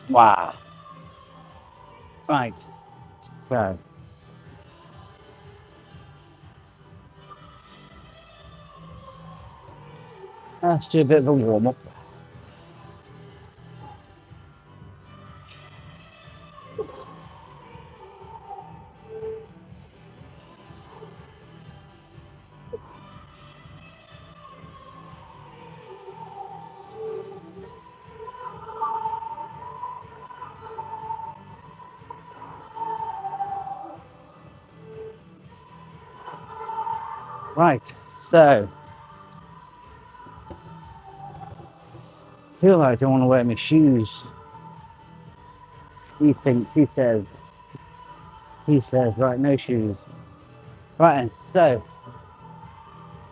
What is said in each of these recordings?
Wow. Right. So let's do a bit of a warm up. Right. So I feel like I don't want to wear my shoes. He thinks, right, no shoes. Right, and so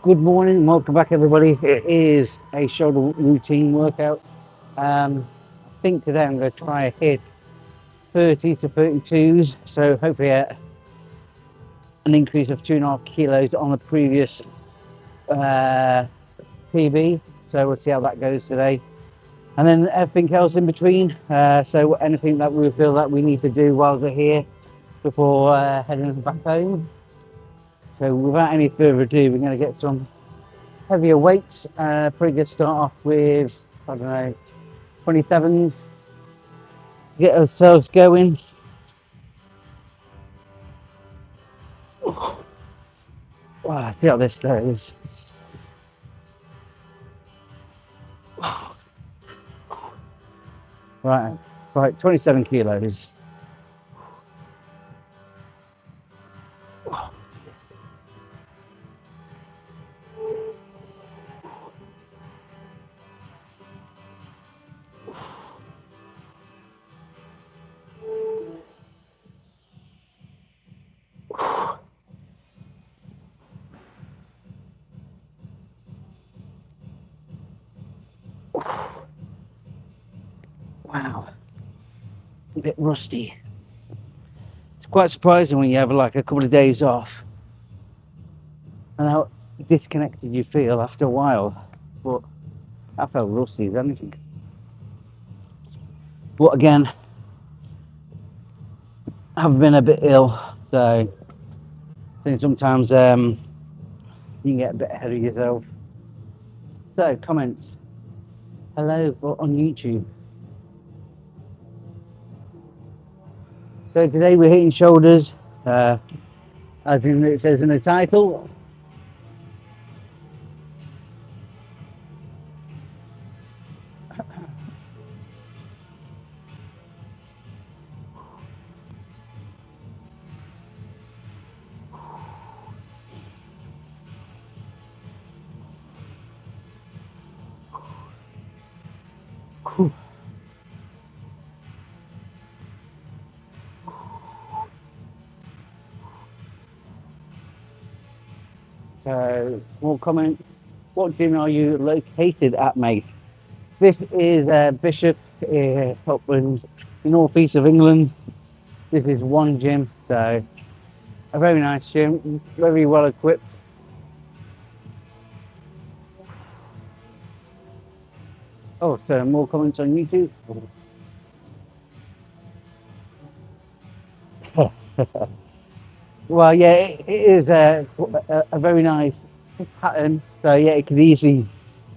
good morning, welcome back everybody. It is a shoulder routine workout. I think today I'm going to try a hit 30 to 32s, so hopefully an increase of 2.5 kilos on the previous uh, PB. So we'll see how that goes today. And then everything else in between. So anything that we feel that we need to do while we're here before heading back home. So without any further ado, we're going to get some heavier weights. Pretty good start off with, I don't know, 27s. Get ourselves going. Wow, see how this goes. Right, 27 kilos. Wow, a bit rusty. It's quite surprising when you have like a couple of days off and how disconnected you feel after a while. But I felt rusty as anything. But again, I've been a bit ill, so I think sometimes you can get a bit ahead of yourself. So comments. Hello on YouTube. So today we're hitting shoulders, as it says in the title. So more comments. What gym are you located at, mate? This is Bishop, Uplands, northeast of England. This is one gym, so a very nice gym, very well equipped. Oh, so more comments on YouTube. Well, yeah, it is a very nice pattern. So yeah, it could easily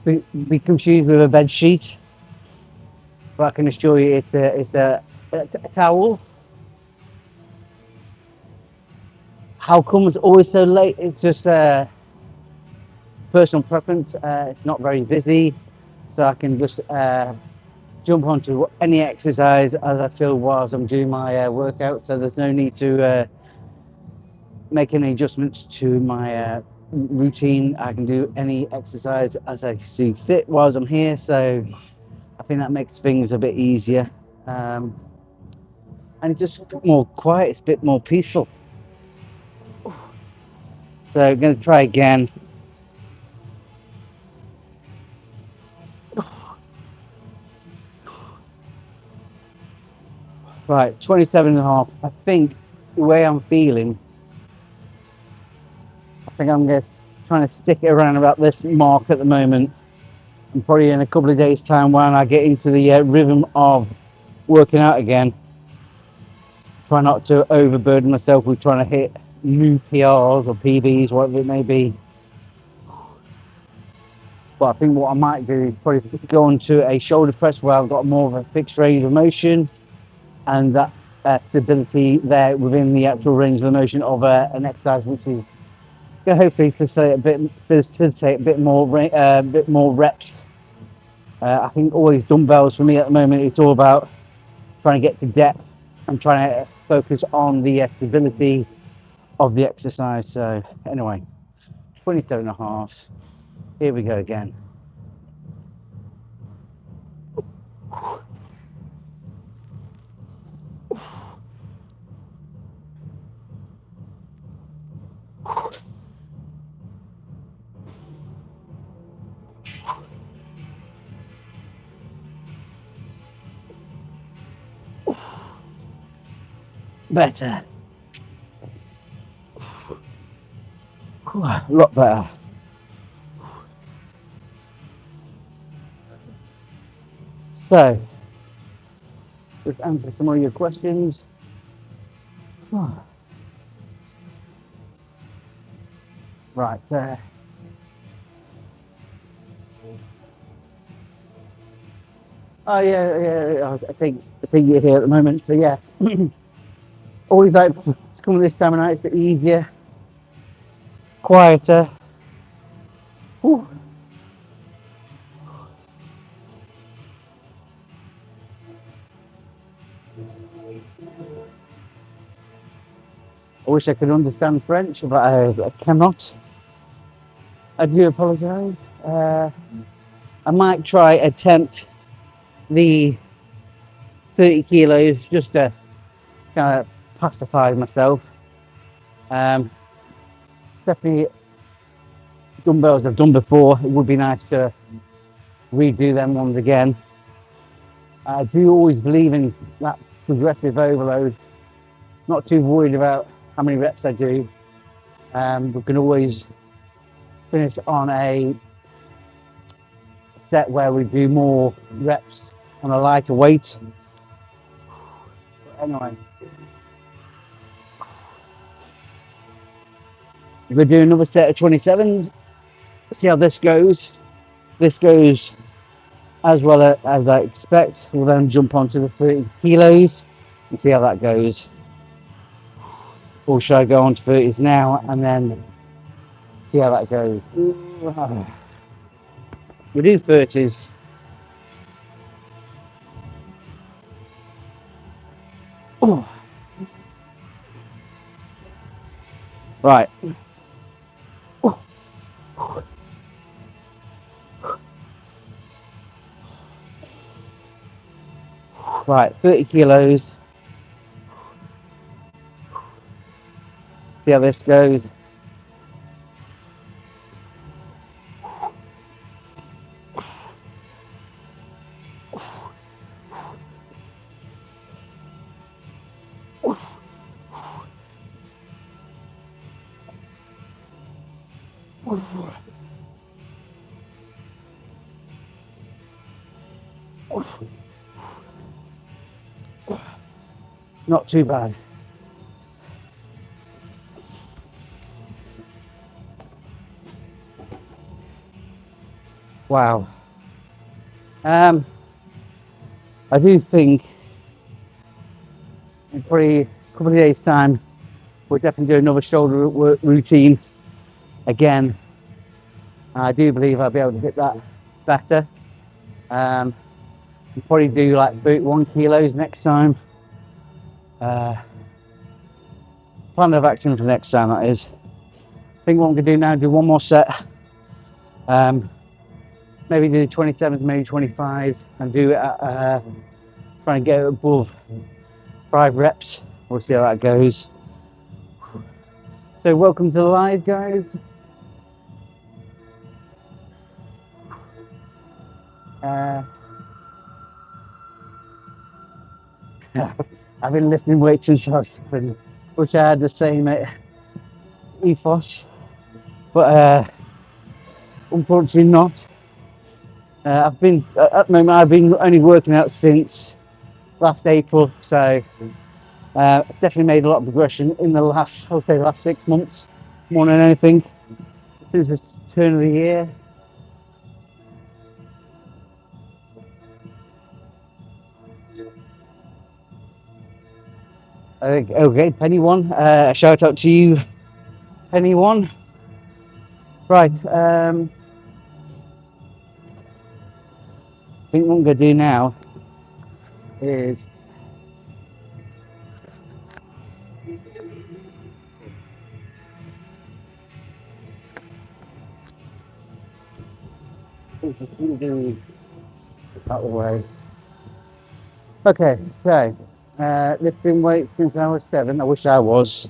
be confused with a bed sheet, but I can assure you it's a towel. How come it's always so late? It's just personal preference. It's not very busy, so I can just jump onto any exercise as I feel whilst I'm doing my workout. So there's no need to make any adjustments to my routine. I can do any exercise as I see fit whilst I'm here. So I think that makes things a bit easier. And it's just a bit more quiet, it's a bit more peaceful. So I'm going to try again. Right, 27 and a half. I think the way I'm feeling, I think I'm going to trying to stick it around about this mark at the moment. And probably in a couple of days' time when I get into the rhythm of working out again. Try not to overburden myself with trying to hit new PRs or PBs, whatever it may be. But I think what I might do is probably go onto a shoulder press where I've got more of a fixed range of motion, and that stability there within the actual range of motion of an exercise, which is going to hopefully facilitate a bit more reps. I think always dumbbells for me at the moment, it's all about trying to get to depth and trying to focus on the stability of the exercise. So anyway, 27 and a half. Here we go again. Better. A lot better. So, let's answer some of your questions. Right. Oh yeah. I think you're here at the moment. So yeah, always like to come this time of night. It's easier, quieter. Whew. I wish I could understand French, but I cannot. I do apologise. I might try attempt the 30 kilos just to kind of pacify myself. Definitely dumbbells I've done before. It would be nice to redo them ones again. I do always believe in that progressive overload. Not too worried about how many reps I do. We can always finish on a set where we do more reps on a lighter weight. But anyway, we're doing another set of 27s. See how this goes. This goes as well as I expect. We'll then jump onto the 30 kilos and see how that goes. Or should I go on to 30s now and then see how that goes? We do 30s. Oh. Right. Oh. Right, 30 kilos. See how this goes. Not too bad. Wow. I do think in probably a couple of days' time, we'll definitely do another shoulder work routine again. I do believe I'll be able to hit that better. We'll probably do like 31 kilos next time. Plan of action for next time, that is. I think what I'm going to do now, do one more set. Maybe do 27s, maybe 25, and do it at, try and get it above 5 reps. We'll see how that goes. So welcome to the live, guys. I've been lifting weights since I was 7. Wish I had the same ethos, but unfortunately not. I've been at the moment. I've been only working out since last April. So definitely made a lot of progression in the last, I would say, the last 6 months, more than anything, since the turn of the year. Okay, Penny one. A shout out to you, Penny one. Right. I think what I'm going to do now is just do that way. Okay, so lifting weights since I was 7. I wish I was,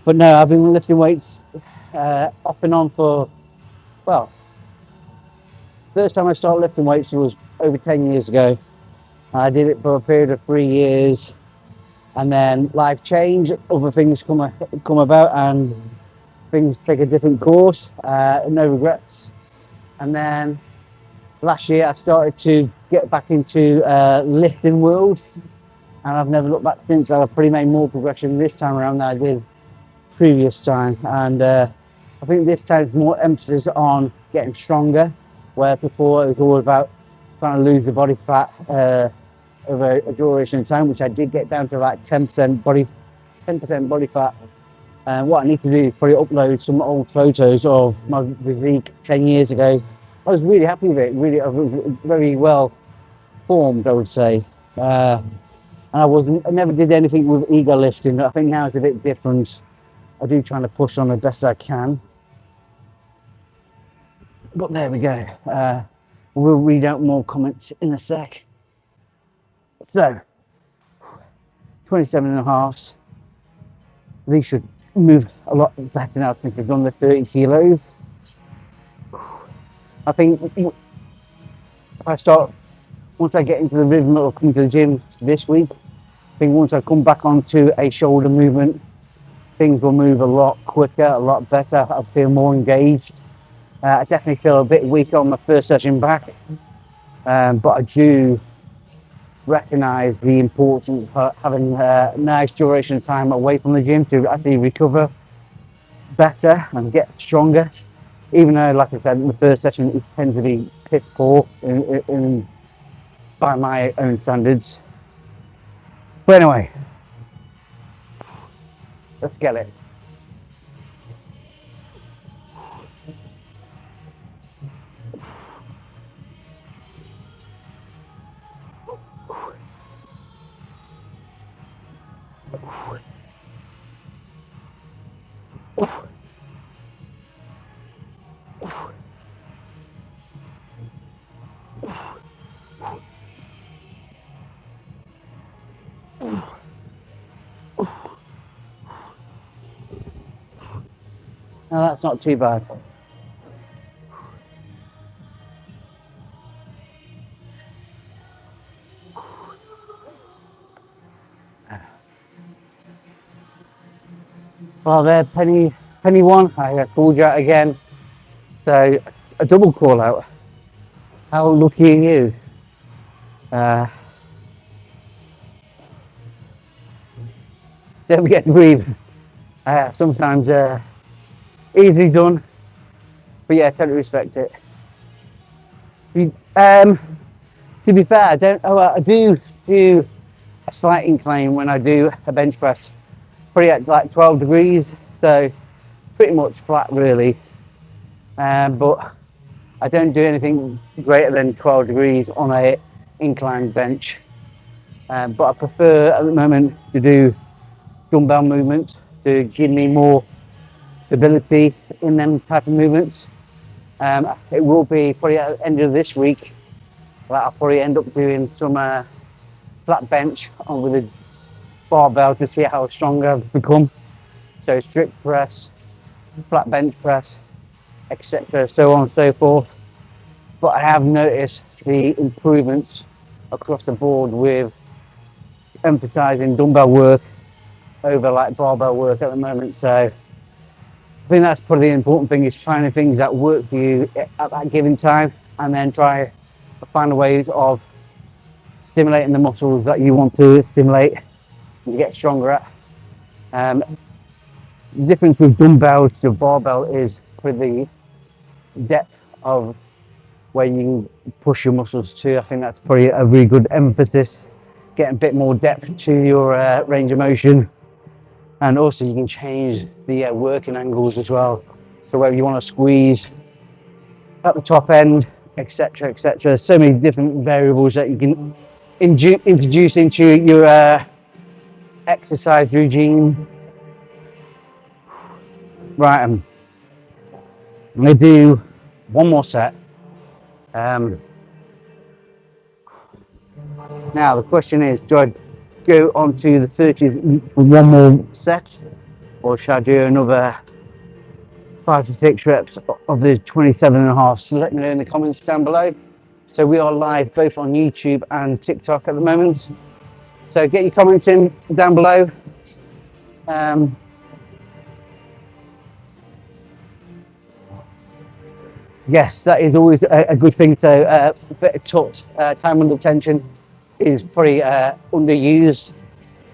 but no, I've been lifting weights off and on for, well, first time I started lifting weights was over 10 years ago. I did it for a period of 3 years, and then life changed, other things come about, and things take a different course. No regrets. And then last year I started to get back into lifting world, and I've never looked back since. I've pretty made more progression this time around than I did previous time, and I think this time's more emphasis on getting stronger, where before it was all about trying to lose the body fat over a duration of time, which I did get down to like 10% body fat. And what I need to do is probably upload some old photos of my physique 10 years ago. I was really happy with it. Really, I was very well formed, I would say. And I never did anything with ego lifting. I think now it's a bit different. I do try to push on the best I can. But there we go. We'll read out more comments in a sec. So, 27 and a halves. These should move a lot better now since I've done the 30 kilos. I think if I start, once I get into the rhythm of coming to the gym this week, I think once I come back onto a shoulder movement, things will move a lot quicker, a lot better. I feel more engaged. I definitely feel a bit weaker on my first session back, but I do recognise the importance of having a nice duration of time away from the gym to actually recover better and get stronger. Even though, like I said, in the first session it tends to be piss poor by my own standards. But anyway, let's get it. Now that's not too bad. Well, there, penny one. I called you out again. So a double call out. How lucky are you? Don't forget to breathe. Sometimes easily done, but yeah, totally respect it. To be fair, I don't. Oh, I do a slight incline when I do a bench press, pretty at like 12 degrees, so pretty much flat really. But I don't do anything greater than 12 degrees on a inclined bench. But I prefer at the moment to do dumbbell movements to give me more stability in them type of movements. It will be probably at the end of this week that I'll probably end up doing some flat bench on with a barbell to see how strong I've become. So strict press, flat bench press, etc., so on and so forth. But I have noticed the improvements across the board with emphasizing dumbbell work over like barbell work at the moment. So I think that's probably the important thing, is finding things that work for you at that given time, and then try to find ways of stimulating the muscles that you want to stimulate and get stronger at. The difference with dumbbells to barbell is for the depth of where you can push your muscles to. I think that's probably a really good emphasis, getting a bit more depth to your range of motion. And also you can change the working angles as well. So whether you want to squeeze at the top end, etc., etc. So many different variables that you can introduce into your exercise regime. Right, I'm going to do one more set. Now the question is, do I go on to the 30s for one more set, or should I do another 5 to 6 reps of the 27.5? So let me know in the comments down below. So we are live both on YouTube and TikTok at the moment. So get your comments in down below. Yes, that is always a good thing. So bit of tut, time under tension is probably underused.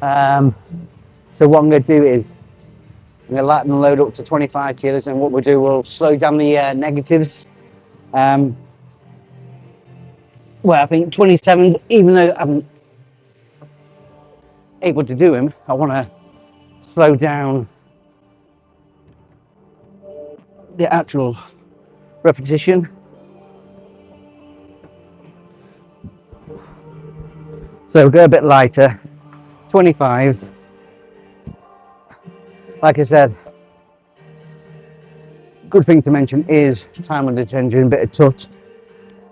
So what I'm going to do is I'm going to lighten the load up to 25 kilos, and what we'll do, we'll slow down the negatives. Well, I think 27, even though I'm able to do them, I want to slow down the actual repetition. So go a bit lighter, 25. Like I said, good thing to mention is time under tension, bit of touch.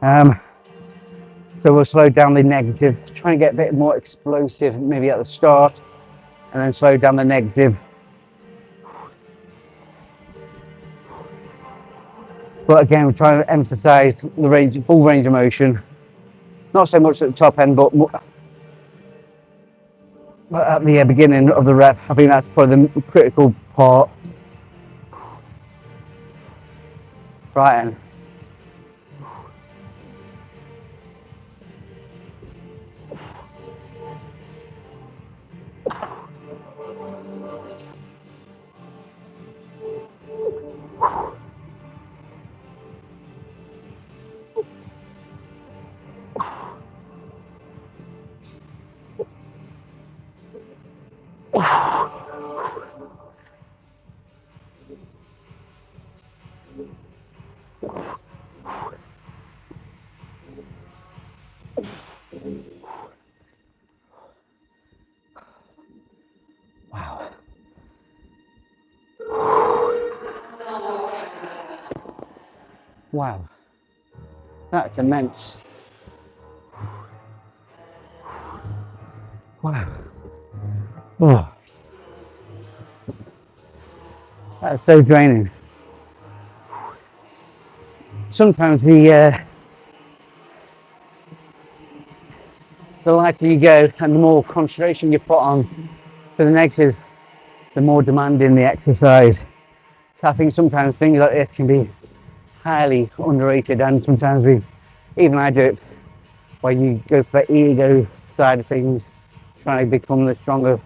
So we'll slow down the negative, try and get a bit more explosive maybe at the start, and then slow down the negative. But again, we're trying to emphasize the range, full range of motion. Not so much at the top end, but at the beginning of the rep. I think that's probably the critical part. Right, and wow. Wow, that's immense. Wow. Oh, that's so draining. Sometimes the lighter you go and the more concentration you put on to the negative, the more demanding the exercise. So I think sometimes things like this can be highly underrated, and sometimes even I do it, where you go for the ego side of things, trying to become the stronger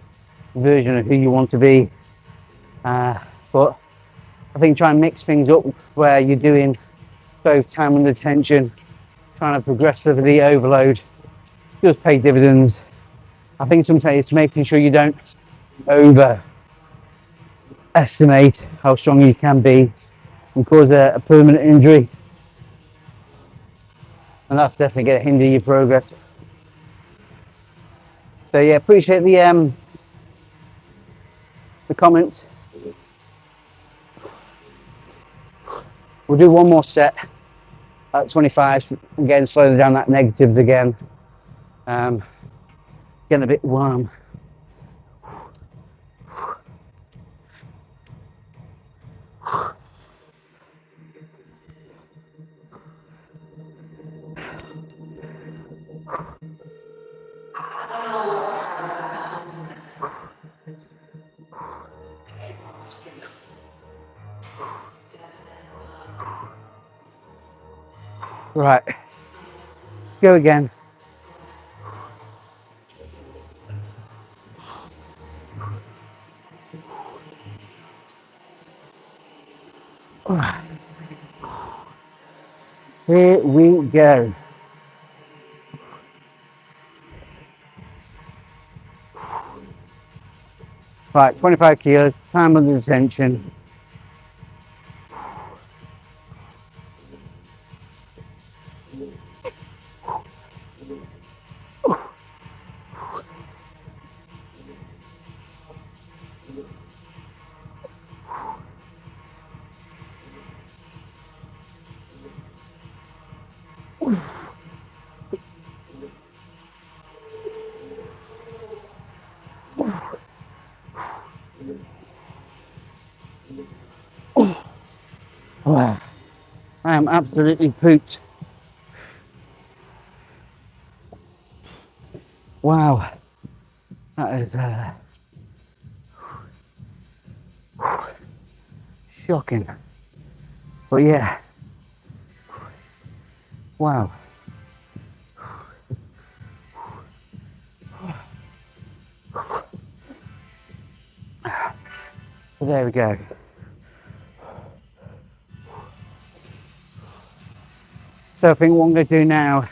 version of who you want to be. But I think try and mix things up where you're doing both time under tension, trying to progressively overload, does pay dividends. I think sometimes it's making sure you don't overestimate how strong you can be and cause a permanent injury. And that's definitely going to hinder your progress. So yeah, appreciate the comments. We'll do one more set at 25. Again, slowing down that negatives again. Getting a bit warm. Right, go again. Here we go. Right, 25 kilos, time under detention. I am absolutely pooped. Wow, that is shocking. But yeah, wow. So there we go. So I think what I'm going to do now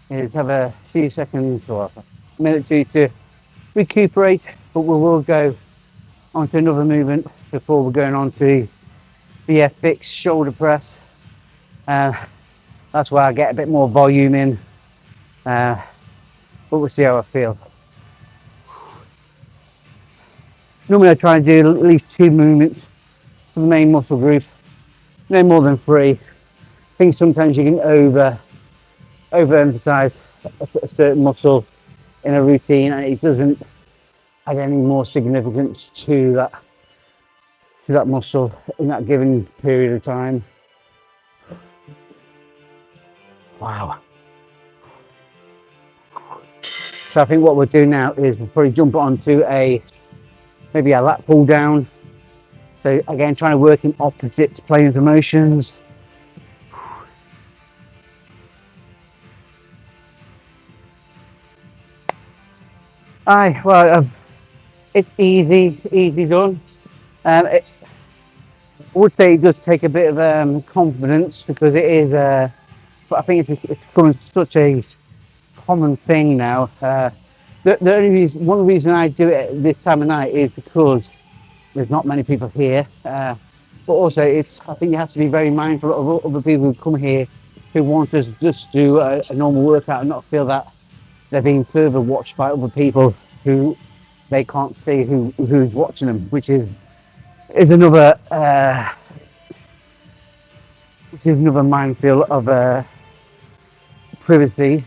is have a few seconds or a minute or two to recuperate, but we will go on to another movement before we're going on to the FX shoulder press. That's where I get a bit more volume in, but we'll see how I feel. Normally I try and do at least 2 movements for the main muscle group, no more than 3. I think sometimes you can overemphasize a certain muscle in a routine and it doesn't add any more significance to that muscle in that given period of time. Wow. So I think what we'll do now is we'll probably jump onto maybe a lat pull down. So again, trying to work in opposite planes of motions. Well, it's easy done. I would say it does take a bit of confidence because it is, but I think it's becoming such a common thing now. The only reason, one reason I do it at this time of night is because there's not many people here. But also, I think you have to be very mindful of other people who come here who want to just do a normal workout and not feel that they're being further watched by other people who they can't see who's watching them, which is another minefield of privacy.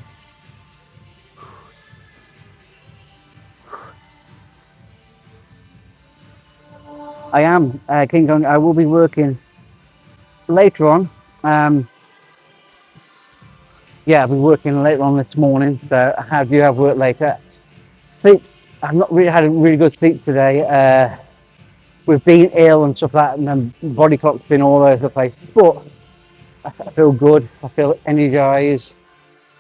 I am King Kong. I will be working later on. Yeah, I'll be working later on this morning, so I do have work later. Sleep, I've not really had a really good sleep today. We've been ill and stuff like that, and the body clock's been all over the place, but I feel good, I feel energized.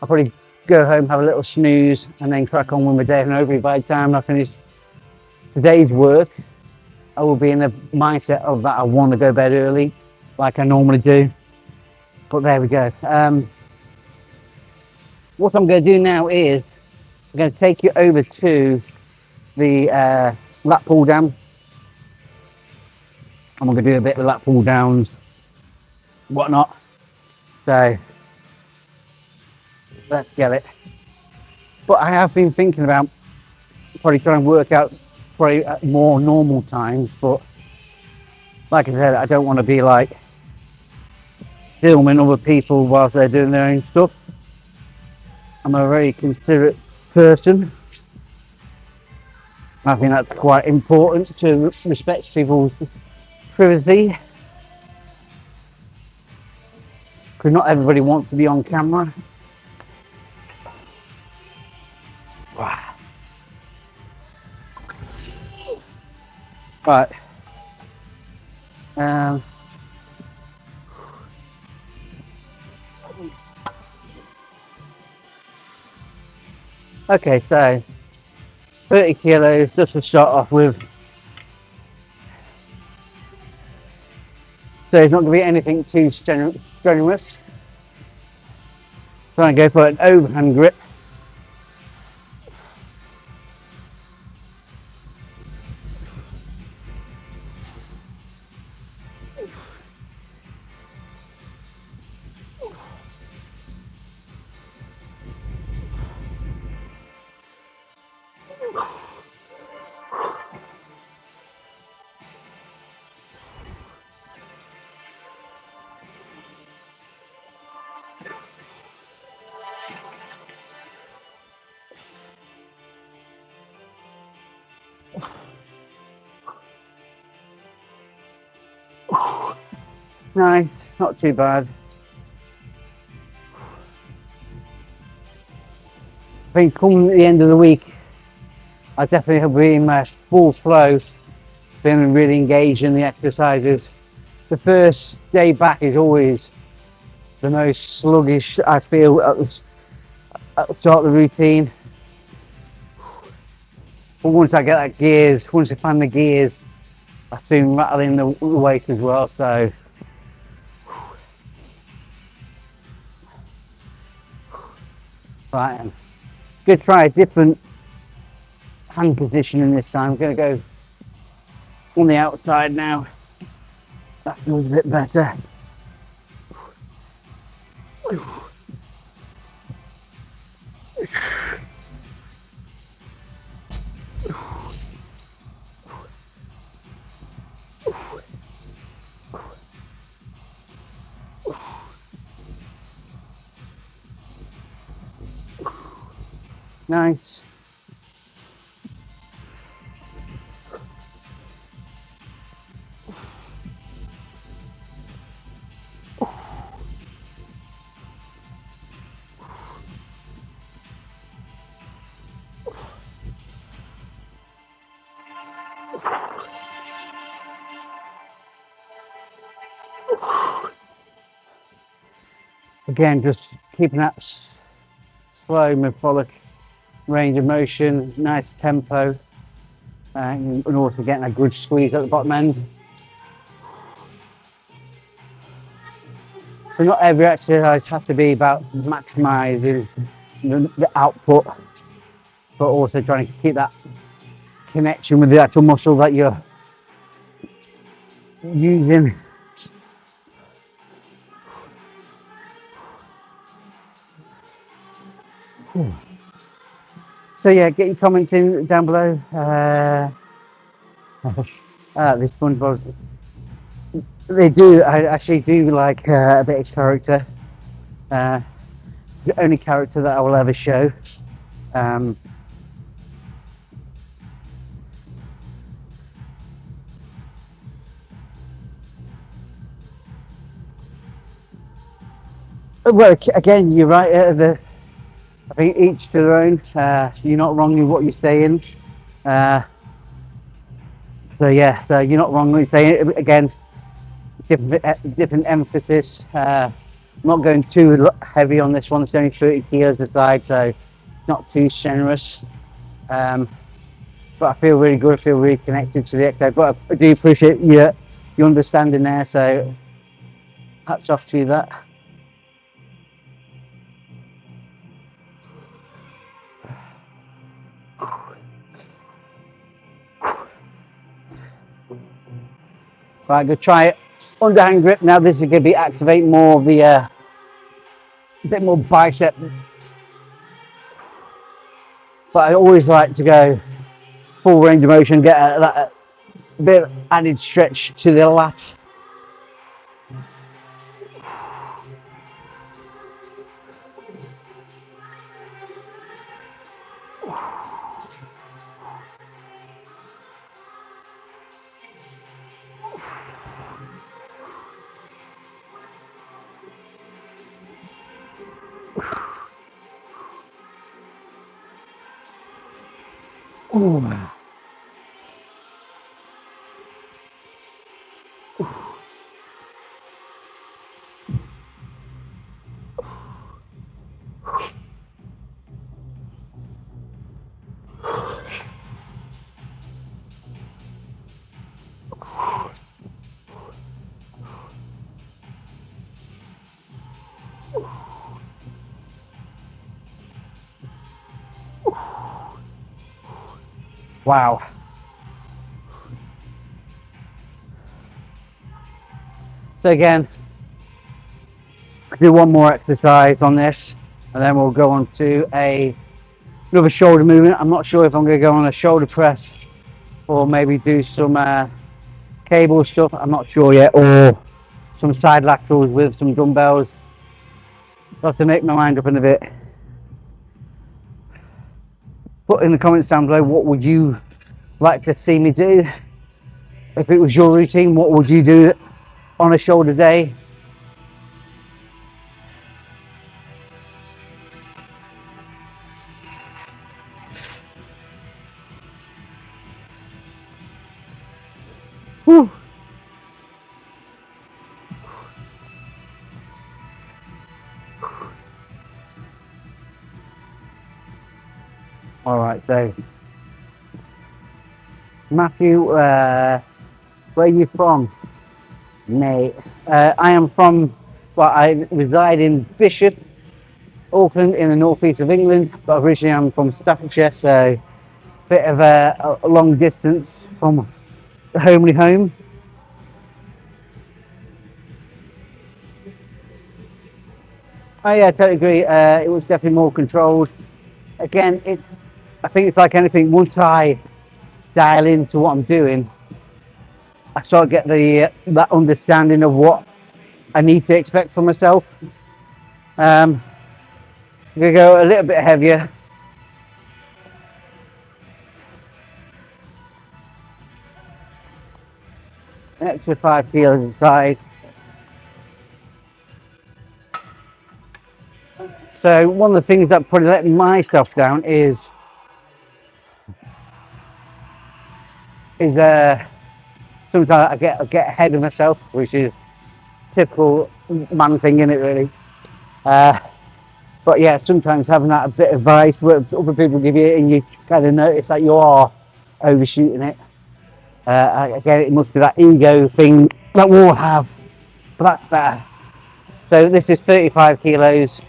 I'll probably go home, have a little snooze, and then crack on with my day, and hopefully by the time I finish today's work, I will be in the mindset of that I want to go to bed early, like I normally do. But there we go. What I'm going to do now is I'm going to take you over to the lat pull down. I'm going to do a bit of lat pull downs, whatnot. So let's get it. But I have been thinking about probably trying to work out probably at more normal times. But like I said, I don't want to be like filming other people whilst they're doing their own stuff. I'm a very considerate person. I think that's quite important to respect people's privacy. Because not everybody wants to be on camera. Wow. Right. Okay, so 30 kilos just to start off with. So it's not going to be anything too strenuous. Trying to go for an overhand grip. Nice, not too bad. I think come the end of the week, I definitely have been in my full flow, been really engaged in the exercises. The first day back is always the most sluggish, I feel, at the start of the routine. But once I get that gears, once I find the gears, I soon rattle in the weight as well. So right, I'm going to try a different hand positioning this time. I'm going to go on the outside now. That feels a bit better. Nice. Again, just keeping that slow, methodic range of motion, nice tempo, and also getting a good squeeze at the bottom end. So not every exercise has to be about maximising the output, but also trying to keep that connection with the actual muscle that you're using. So yeah, get your comments in down below. This SpongeBob, I actually do like a bit of character. The only character that I will ever show. Well, again, you're right. I think each to their own. You're not wrong in what you're saying. So yeah, so you're not wrong when you're saying it. Again, different emphasis. I'm not going too heavy on this one. It's only 30 kilos aside, so not too generous. But I feel really good. I feel really connected to the exercise. But I do appreciate your understanding there. So hats off to you that. Right, go try it. Underhand grip. Now this is going to be activating more of the a bit more bicep. But I always like to go full range of motion, get that bit of added stretch to the lat. Ooh. Wow. So again, do one more exercise on this, and then we'll go on to another shoulder movement. I'm not sure if I'm going to go on a shoulder press or maybe do some cable stuff. I'm not sure yet, or some side laterals with some dumbbells. I'll have to make my mind up in a bit. Put in the comments down below, what would you like to see me do? If it was your routine, what would you do on a shoulder day? Whew. All right, so Matthew, where are you from, mate? I am from, well, I reside in Bishop, Auckland, in the northeast of England, but originally I'm from Staffordshire, so bit of a long distance from the homely home. Oh yeah, I totally agree. It was definitely more controlled. Again, I think it's like anything. Once I dial into what I'm doing, I sort of get that understanding of what I need to expect from myself. I'm gonna go a little bit heavier. An extra 5 kilos inside. So one of the things that probably let myself down is sometimes I get ahead of myself, which is typical man thing, in it really. But yeah, sometimes having that a bit of advice where other people give you, and you kind of notice that you are overshooting it. Again, it must be that ego thing that we all have, but that's better. So this is 35 kilos.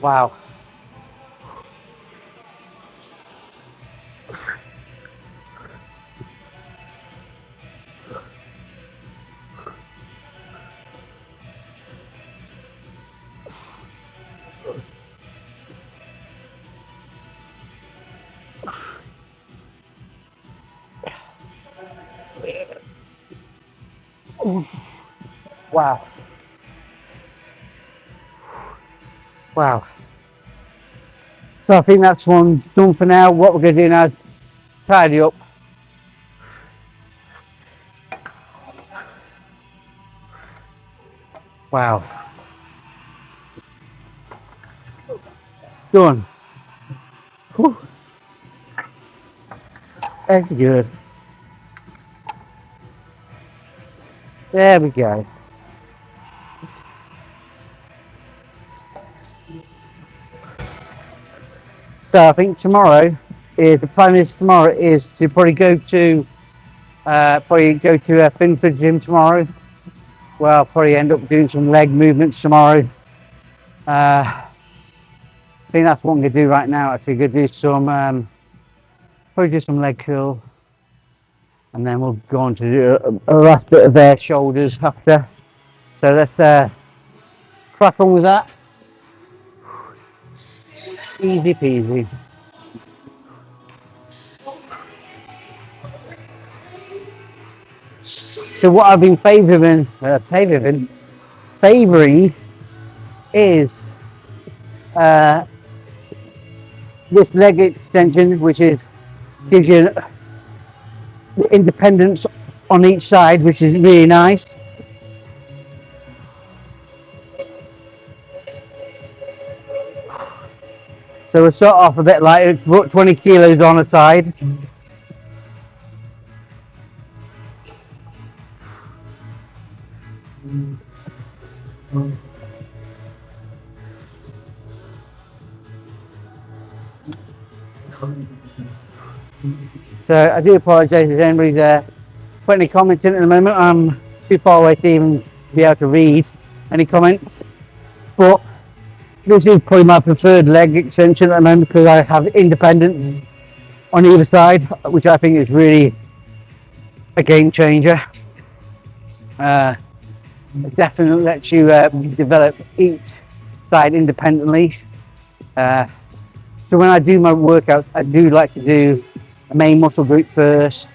Wow. Wow. Wow. So I think that's one done for now. What we're going to do now is tidy up. Wow. Done. Whew. That's good. There we go. So I think the plan is tomorrow is to probably go to Finford gym tomorrow. Well, I'll probably end up doing some leg movements tomorrow. I think that's what I'm going to do right now. Actually, going to do probably do some leg curl, and then we'll go on to do a last bit of their shoulders after. So let's crack on with that. Easy peasy. So what I've been favouring is this leg extension, which gives you independence on each side, which is really nice. So we'll start off a bit lighter, put 20 kilos on a side. So I do apologise if anybody's putting any comments in at the moment. I'm too far away to even be able to read any comments. But this is probably my preferred leg extension at the moment because I have independent on either side, which I think is really a game changer. It definitely lets you develop each side independently. So when I do my workouts, I do like to do a main muscle group first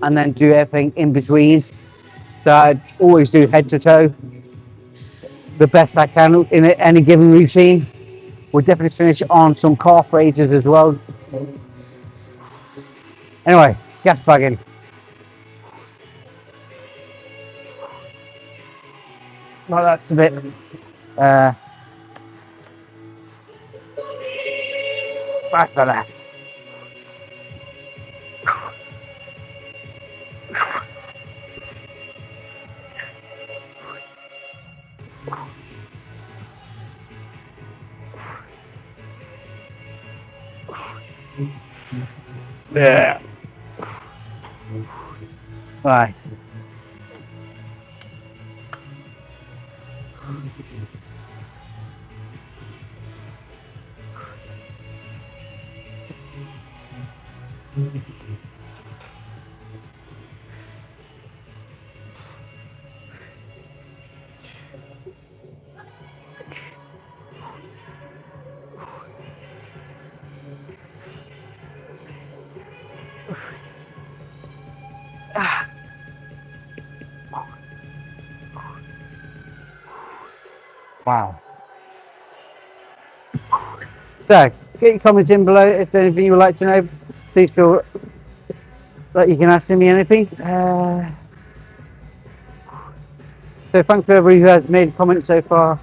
and then do everything in between. So I always do head to toe the best I can in any given routine. We'll definitely finish on some calf raises as well. Anyway, gas bagging. Well, that's a bit that's better. Yeah. Right. Wow. So, get your comments in below if there's anything you would like to know. Please feel like you can ask me anything. So thanks for everybody who has made a comment so far.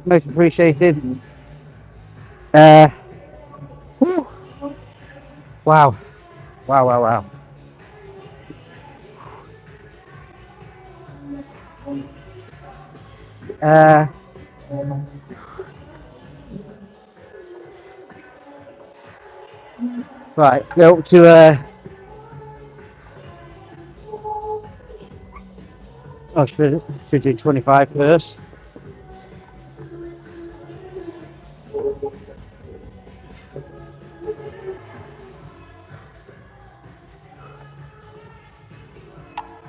Most appreciated. Uh, wow. Wow, wow, wow. Uh, right, go up to oh, should do 25 first.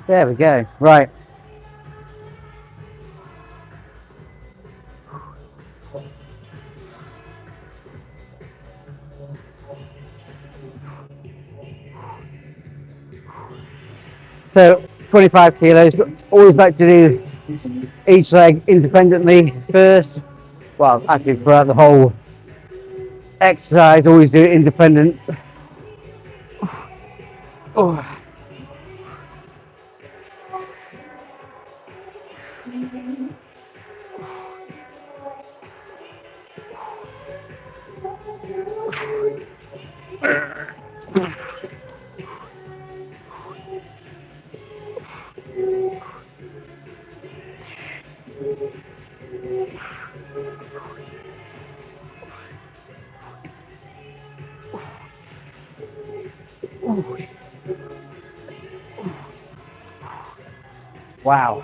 There we go. Right. So 25 kilos. Always like to do each leg independently first. Well, actually throughout the whole exercise, always do it independent. Oh. Wow.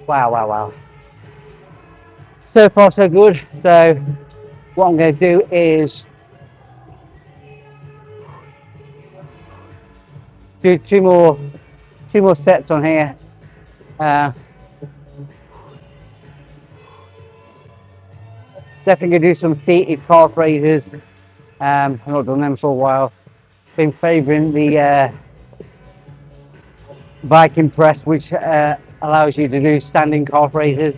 Wow, wow, wow. So far so good. So what I'm going to do is do two more sets on here. Definitely going to do some seated calf raises. I've not done them for a while. Been favouring the Viking press, which allows you to do standing calf raises.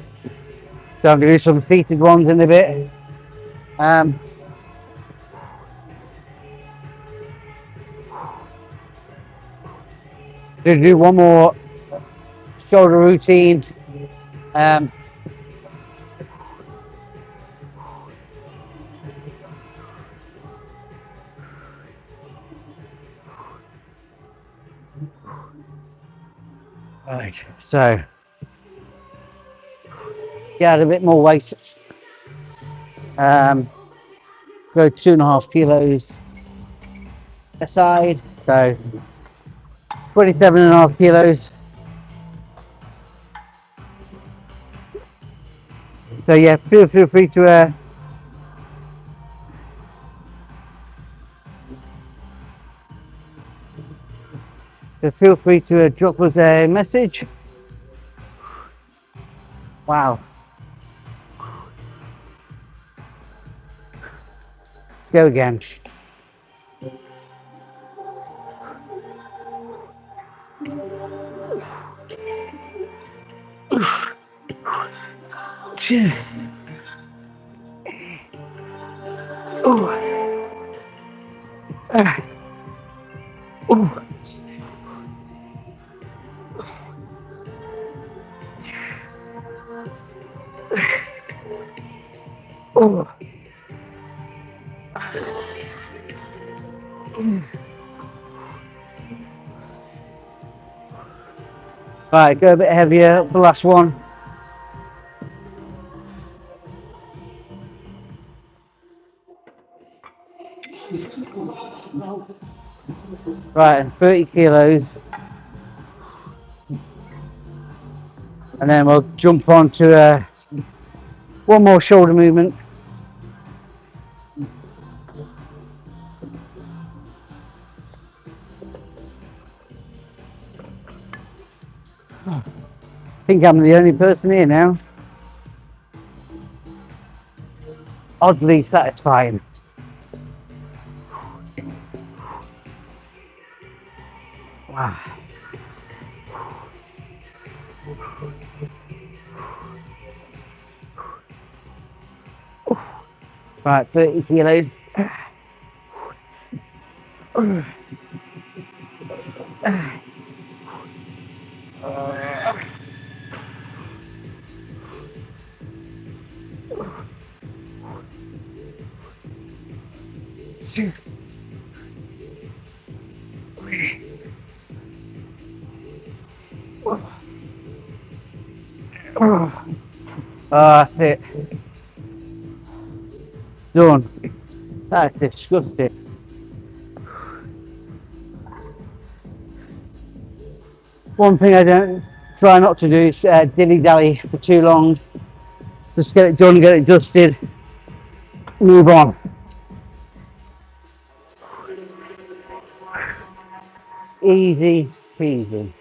So I'm going to do some seated ones in a bit. Going to do one more shoulder routine. Right, so get a bit more weight. Go 2.5 kilos aside, so 27.5 kilos. So yeah, feel free to drop us a message. Wow. Let's go again. Right, go a bit heavier for the last one. Right, and 30 kilos. And then we'll jump on to one more shoulder movement. I think I'm the only person here now. Oddly satisfying. Wow. Right, 30 kilos. That's it. Done. That's disgusting. One thing I don't try not to do is dilly-dally for too long. Just get it done, get it dusted, move on. Easy peasy.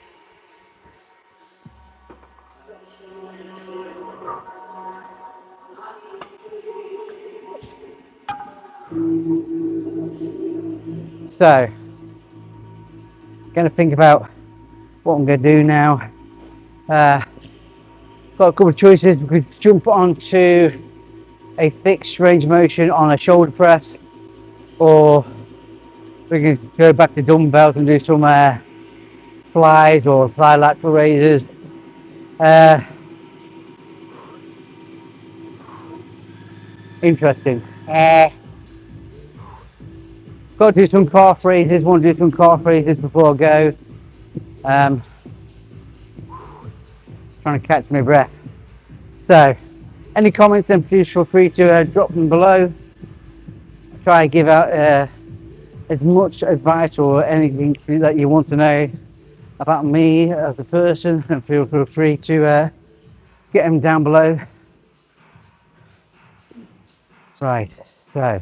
So, gonna think about what I'm gonna do now. Got a couple of choices. We could jump onto a fixed range of motion on a shoulder press, or we can go back to dumbbells and do some flies or fly lateral raises. Interesting. Got to do some calf raises. Want to do some calf raises before I go. Trying to catch my breath. So, any comments, then please feel free to drop them below. Try to give out as much advice or anything that you want to know about me as a person, and feel free to get them down below. Right, so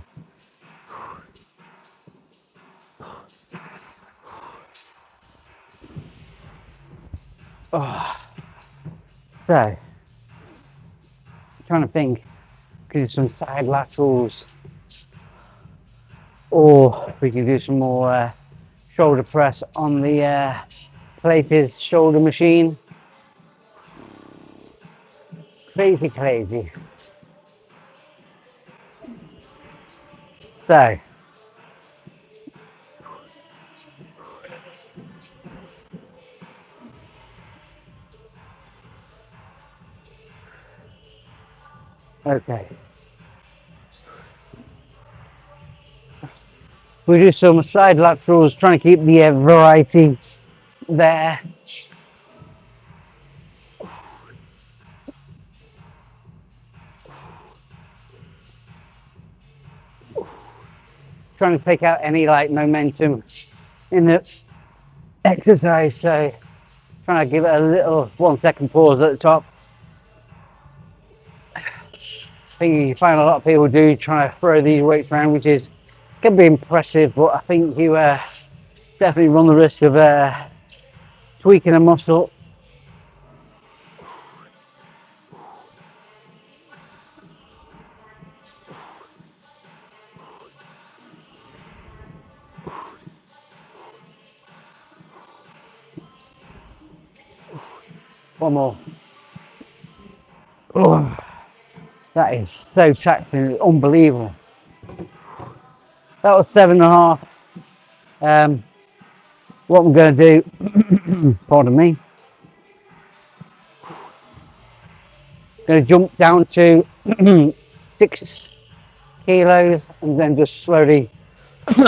so trying to think, could do some side laterals, or we can do some more shoulder press on the plated shoulder machine. Crazy. So, okay. We do some side laterals, trying to keep the variety there. trying to take out any like momentum in the exercise. So trying to give it a little 1 second pause at the top. I think you find a lot of people do trying to throw these weights around, which is can be impressive, but I think you definitely run the risk of tweaking a muscle. One more. Oh, that is so taxing, unbelievable. That was 7.5. What I'm going to do, pardon me, going to jump down to 6 kilos and then just slowly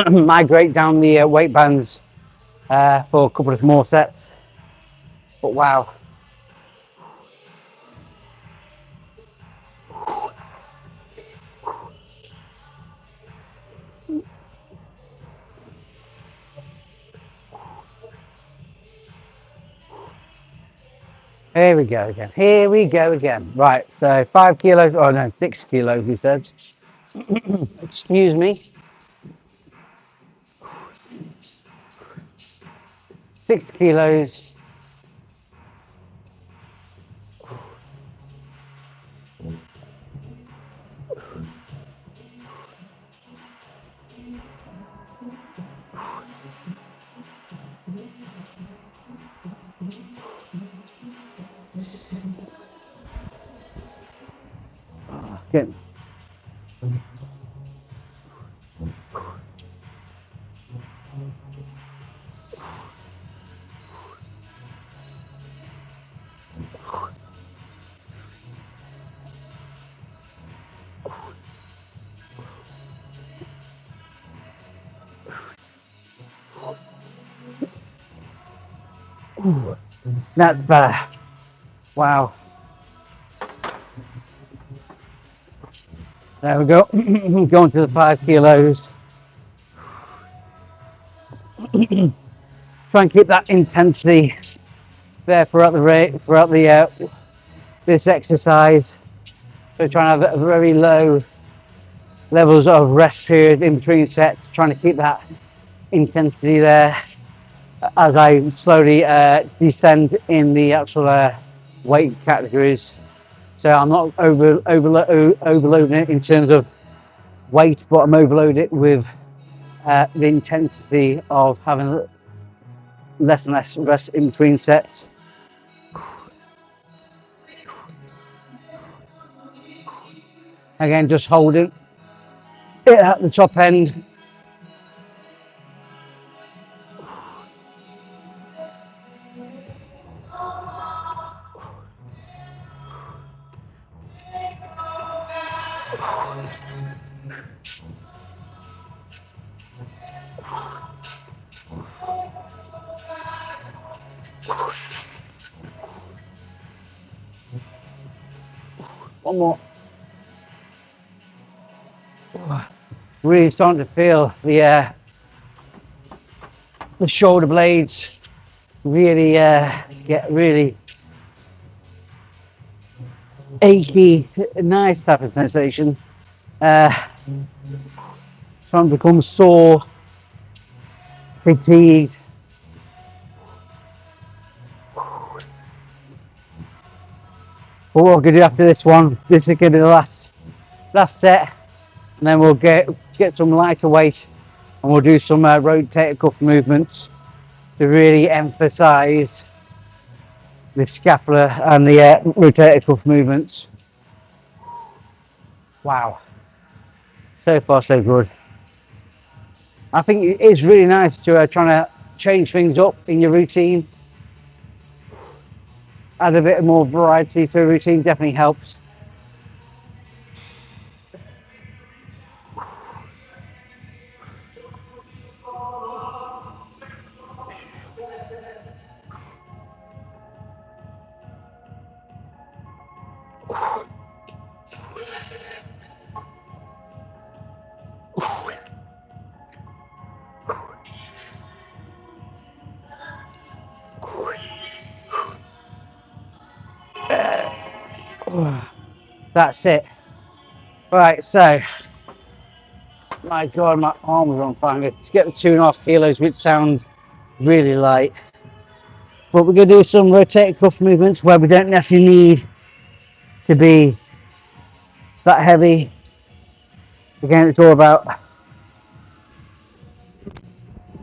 migrate down the weight bands for a couple of more sets. But wow. Here we go again. Here we go again. Right, so 5 kilos, oh no, 6 kilos he said. Excuse me. 6 kilos. Good. Ooh, that's better. Wow. There we go. Going to the 5 kilos. Try and keep that intensity there throughout the rate, throughout the this exercise. So trying to have very low levels of rest period in between sets, trying to keep that intensity there as I slowly descend in the actual weight categories. So I'm not overloading it in terms of weight, but I'm overloading it with the intensity of having less and less rest in between sets. Again, just holding it at the top end. One more. Really starting to feel the shoulder blades really get really achy, nice type of sensation. Starting to become sore, fatigued. But what we're going to do after this one, this is going to be the last set, and then we'll get some lighter weight, and we'll do some rotator cuff movements to really emphasize the scapula and the rotator cuff movements. Wow, so far so good. I think it is really nice to trying to change things up in your routine. Add a bit more variety to a routine definitely helps. That's it. Right, so my god, my arms are on fire. To get the 2.5 kilos, which sounds really light, but we're going to do some rotator cuff movements where we don't necessarily need to be that heavy. Again, it's all about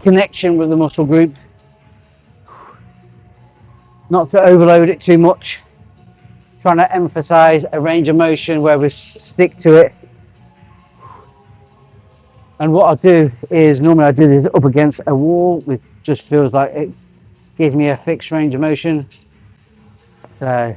connection with the muscle group, not to overload it too much, trying to emphasize a range of motion where we stick to it. And what I'll do is, normally I do this up against a wall, which just feels like it gives me a fixed range of motion. So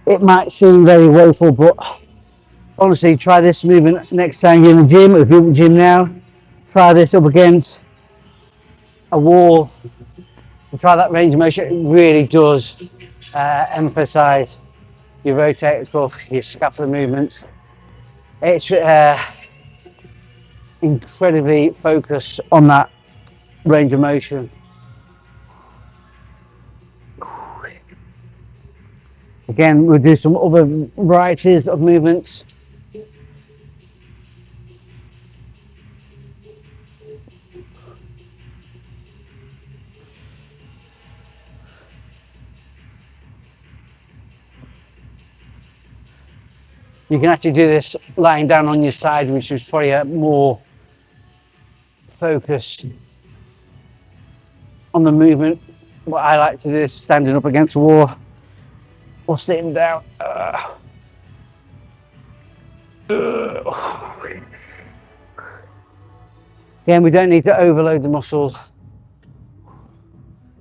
it might seem very woeful, but honestly, try this movement next time you're in the gym. If you're in the gym now, try this up against a wall and try that range of motion. It really does emphasize your rotator cuff, your scapular movements. It's incredibly focused on that range of motion. Again, we'll do some other varieties of movements. You can actually do this lying down on your side, which is probably a more focused on the movement. What I like to do is standing up against the wall or sitting down. Again, we don't need to overload the muscle.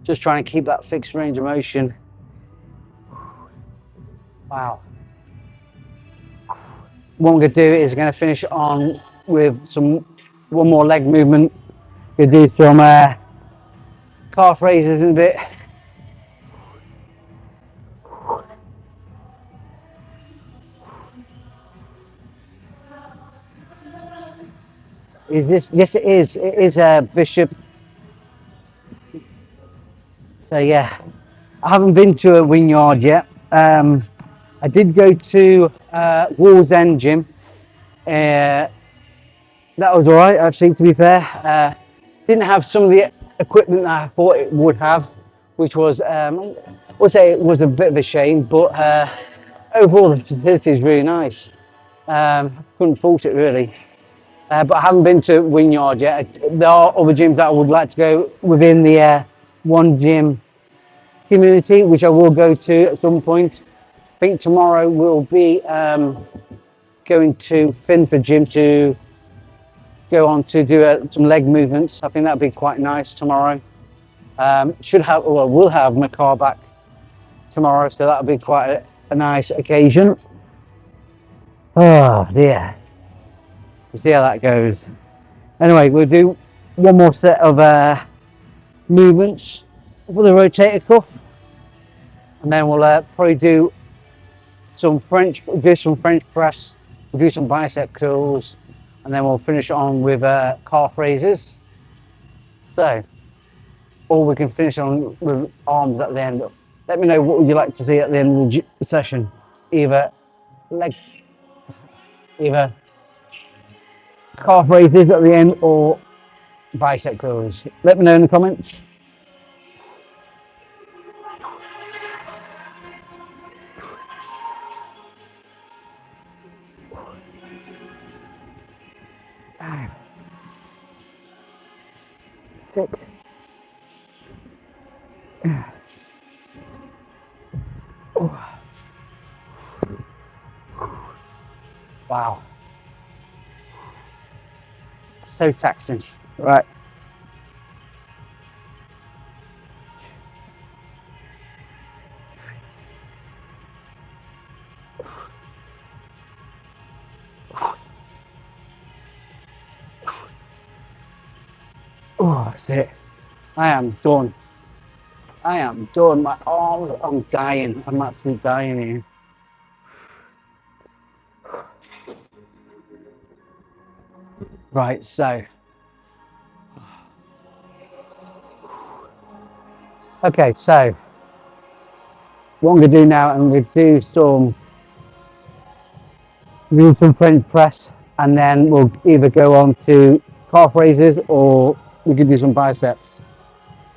Just trying to keep that fixed range of motion. Wow. What I'm going to do is going to finish on with one more leg movement. Going to do some calf raises in a bit. Is this? Yes, it is. It is a Bishop. So yeah, I haven't been to a Wynyard yet. I did go to Wall's End Gym. That was all right, actually. To be fair, didn't have some of the equipment that I thought it would have, which was, I would say, it was a bit of a shame. But overall, the facility is really nice. Couldn't fault it really. But I haven't been to Wynyard yet. There are other gyms that I would like to go within the one gym community, which I will go to at some point. I think tomorrow we'll be going to Finford Gym to go on to do some leg movements. I think that'll be quite nice tomorrow. Should have, or we'll have my car back tomorrow, so that'll be quite a nice occasion. Oh dear. We'll see how that goes. Anyway, we'll do one more set of movements for the rotator cuff, and then we'll probably do some French press, we'll do some bicep curls, and then we'll finish on with calf raises. So, or we can finish on with arms at the end. Let me know what would you like to see at the end of the session. Either calf raises at the end or bicep curls. Let me know in the comments. Five, 6. Wow. So taxing. Right. Oh, that's it. I am done. I am done. My arms, I'm dying. I'm absolutely dying here. Right, so. Okay, so. What I'm going to do now, I'm going to do some French press, and then we'll either go on to calf raises or we can do some biceps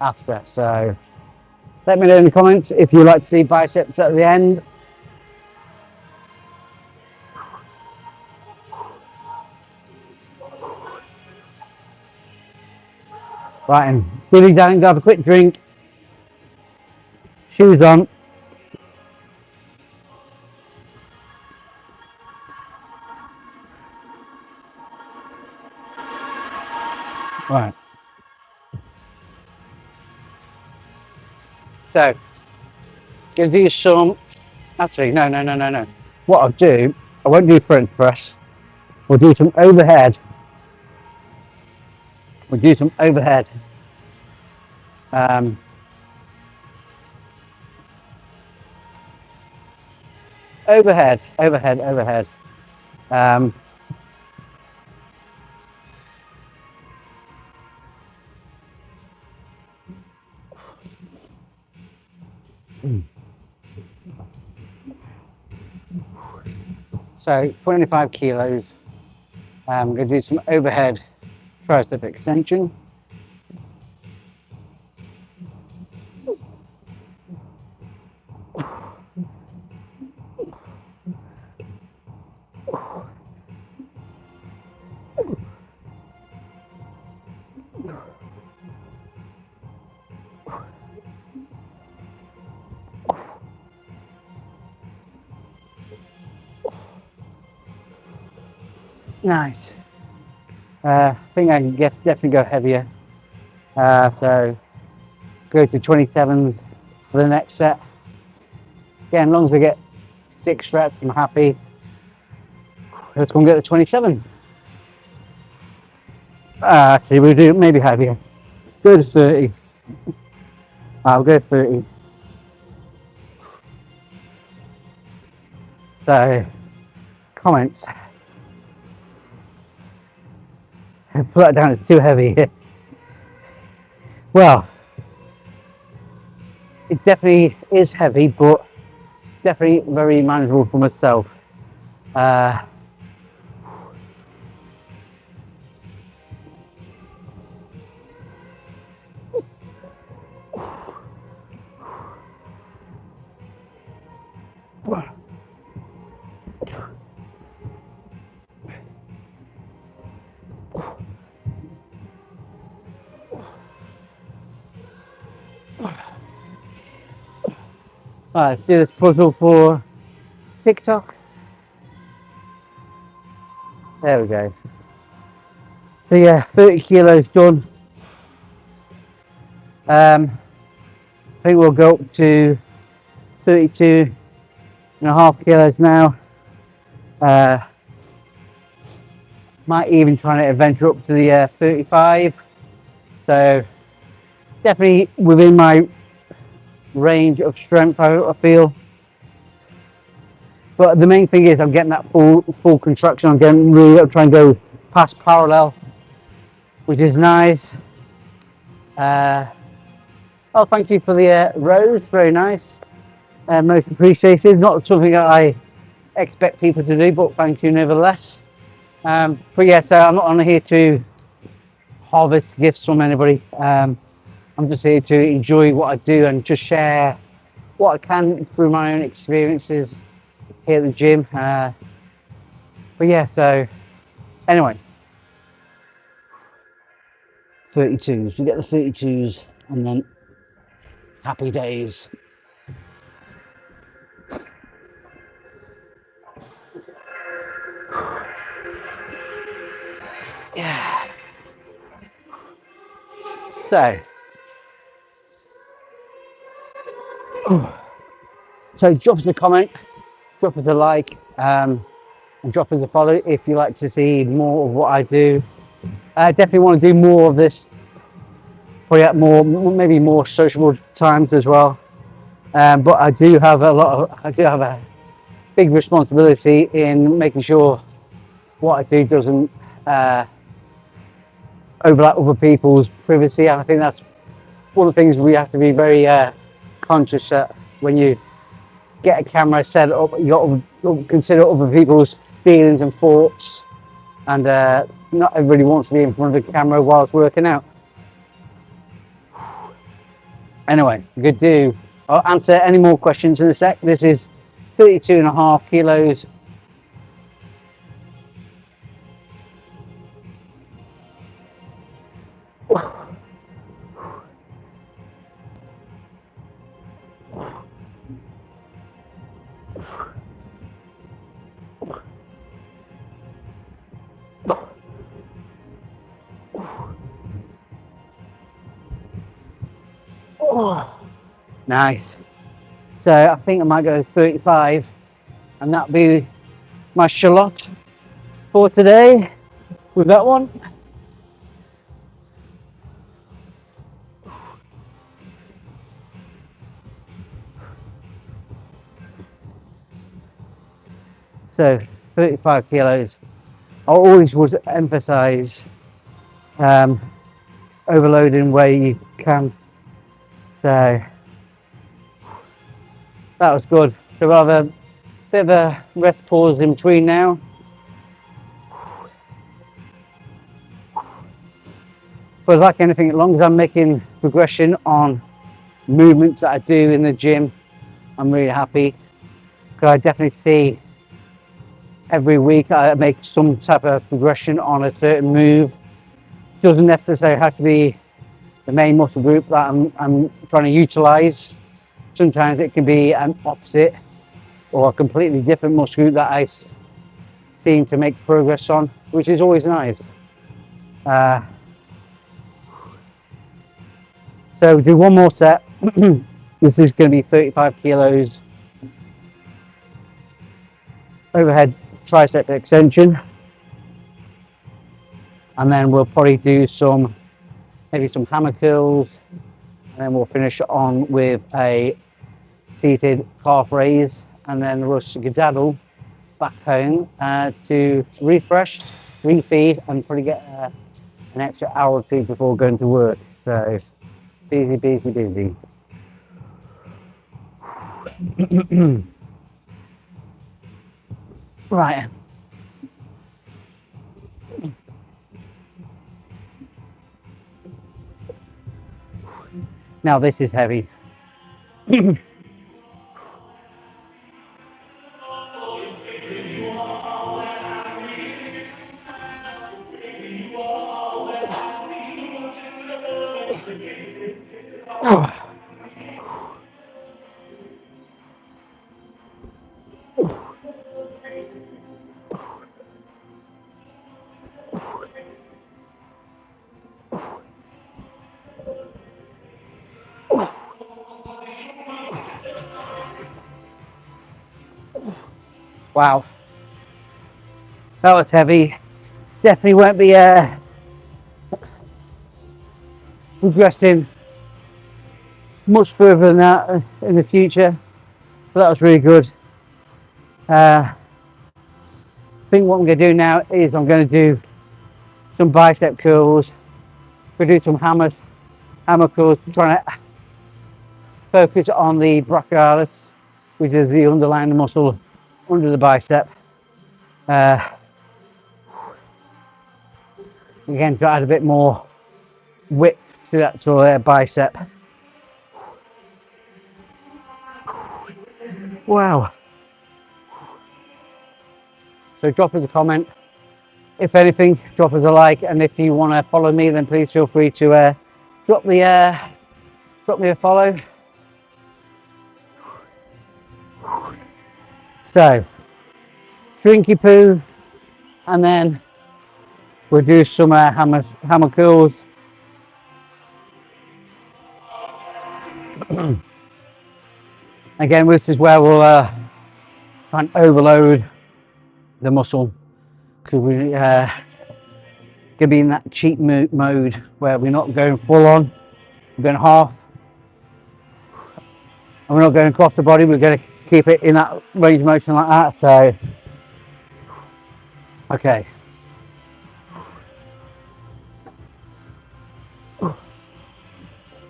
after. So let me know in the comments if you like to see biceps at the end. Right, and Billy down, go have a quick drink, shoes on. Right. So, gonna do some. Actually, no. What I'll do, I won't do French press. We'll do some overhead. We'll do some overhead. Um, overhead. Um, so 25 kilos. I'm going to do some overhead tricep extension. Nice. I think I can definitely go heavier. So go to 27s for the next set. Again, as long as I get 6 reps, I'm happy. Let's go and get the 27. Actually, we'll do maybe heavier. Go to 30. I'll go 30. So, comments. Put that down, it's too heavy. Well, it definitely is heavy, but definitely very manageable for myself. Let's do this puzzle for TikTok. There we go. So yeah, 30 kilos done. I think we'll go up to 32.5 kilos now. Might even try to venture up to the 35. So definitely within my range of strength, I feel. But the main thing is I'm getting that full contraction. I'm getting really up, trying to go past parallel, which is nice. Oh, thank you for the rose, very nice. Most appreciated. Not something that I expect people to do, but thank you nevertheless. But yeah, so I'm not on here to harvest gifts from anybody. I'm just here to enjoy what I do and just share what I can through my own experiences here at the gym. But yeah, so anyway, 32s. We get the 32s and then happy days. Yeah. So drop us a comment, drop us a like, and drop us a follow if you like to see more of what I do. I definitely want to do more of this probably at maybe more sociable times as well. But I do have a big responsibility in making sure what I do doesn't overlap other people's privacy, and I think that's one of the things we have to be very conscious that when you get a camera set up, you got to consider other people's feelings and thoughts, and not everybody wants to be in front of the camera whilst working out. Anyway, good do. I'll answer any more questions in a sec. This is 32.5 kilos. Oh, nice. So I think I might go 35, and that'll be my shallot for today with that one. So 35 kilos. I always would emphasize overloading where you can. So that was good. So we'll have a bit of a rest pause in between now. But like anything, as long as I'm making progression on movements that I do in the gym, I'm really happy. Because I definitely see every week I make some type of progression on a certain move. It doesn't necessarily have to be the main muscle group that I'm trying to utilize. Sometimes it can be an opposite or a completely different muscle group that I seem to make progress on, which is always nice. So do one more set. This is going to be 35 kilos overhead tricep extension, and then we'll probably do maybe some hammer curls, and then we'll finish on with a seated calf raise, and then we'll skedaddle back home to refresh, refeed, and probably get an extra hour or two before going to work. So busy. Right. Now this is heavy. Wow, that was heavy. Definitely won't be progressing much further than that in the future, but that was really good. I think what I'm going to do now is I'm going to do some bicep curls. We'll do some hammer curls, trying to focus on the brachialis, which is the underlying muscle under the bicep. Again, to add a bit more width to that sort of bicep. Wow. So drop us a comment. If anything, drop us a like, and if you want to follow me, then please feel free to drop me a follow. So, drinky poo, and then we'll do some hammer curls. Again, this is where we'll try and overload the muscle, because we can be in that cheat mode where we're not going full on, We're going half, and we're not going across the body. We're going to keep it in that range of motion like that. So, okay.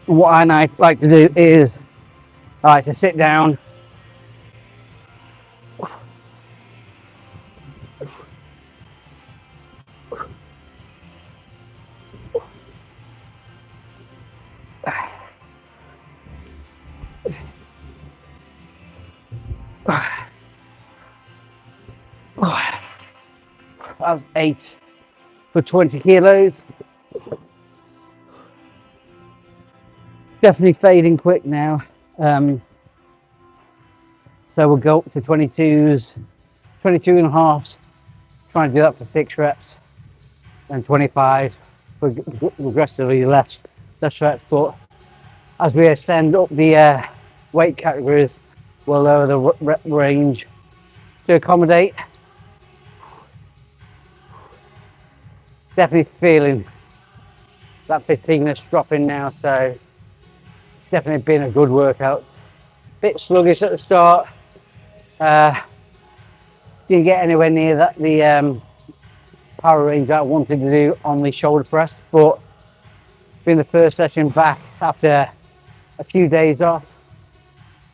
What I like to do is I like to sit down, that was 8 for 20 kilos. Definitely fading quick now. So we'll go up to 22s, 22 and a halves, try and do that for 6 reps, and 25 progressively less reps. But as we ascend up the weight categories, we'll lower the rep range to accommodate. Definitely feeling that fatigueness dropping now, so definitely been a good workout. Bit sluggish at the start. Didn't get anywhere near the power range that I wanted to do on the shoulder press, but being the first session back after a few days off,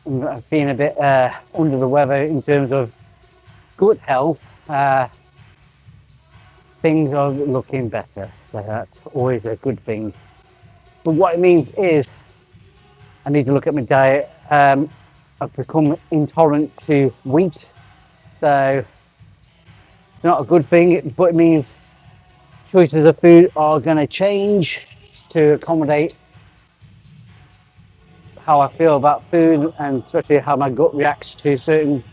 and being a bit under the weather in terms of gut health, things are looking better. So that's always a good thing. But what it means is I need to look at my diet. I've become intolerant to wheat, so it's not a good thing, but it means choices of food are going to change to accommodate how I feel about food, and especially how my gut reacts to certain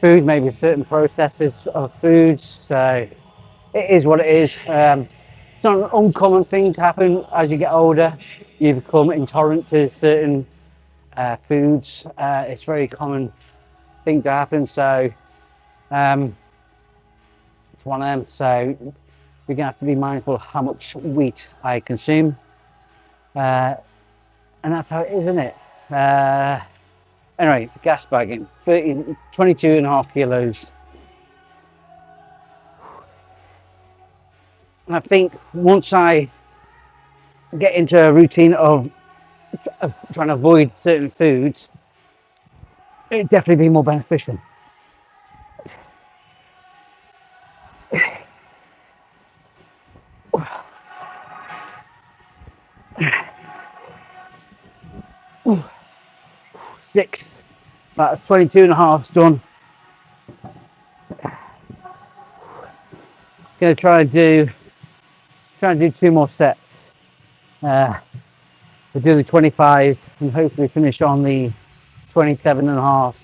food, maybe certain processes of foods. So it is what it is. It's not an uncommon thing to happen as you get older. You become intolerant to certain foods. It's a very common thing to happen. So it's one of them. So we're gonna have to be mindful of how much wheat I consume, and that's how it is, isn't it? Anyway, gas bagging, 22 and a half kilos. And I think once I get into a routine of trying to avoid certain foods, it'd definitely be more beneficial. Six, about 22 and a half done. Gonna try and do 2 more sets. We'll do the 25 and hopefully finish on the 27 and a half,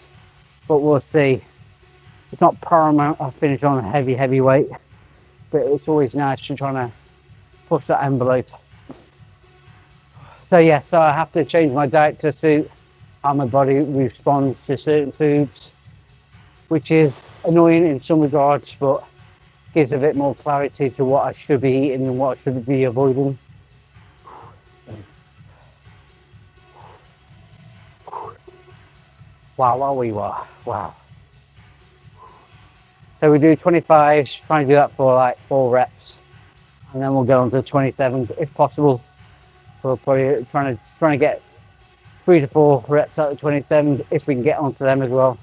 but we'll see. It's not paramount I finish on a heavy weight, but it's always nice to try to push that envelope. So yeah, so I have to change my diet to suit how my body responds to certain foods, which is annoying in some regards, but gives a bit more clarity to what I should be eating and what I should be avoiding. Wow. So we do 25s, try and do that for like 4 reps, and then we'll go on to 27s if possible. We're probably trying to get 3 to 4 reps out of 27s if we can get onto them as well.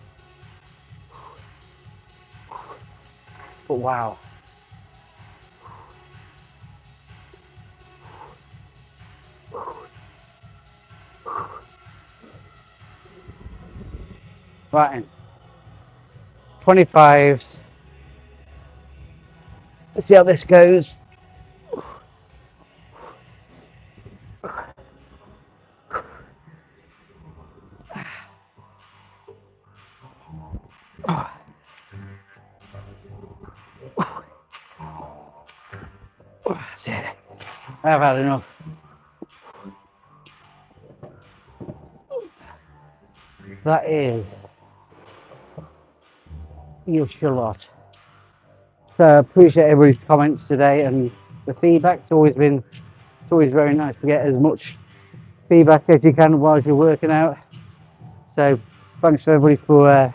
But wow. Right then. 25s. Let's see how this goes. That's it. I've had enough. That is a lot. So I appreciate everybody's comments today and the feedback. It's always very nice to get as much feedback as you can while you're working out. So thanks to everybody for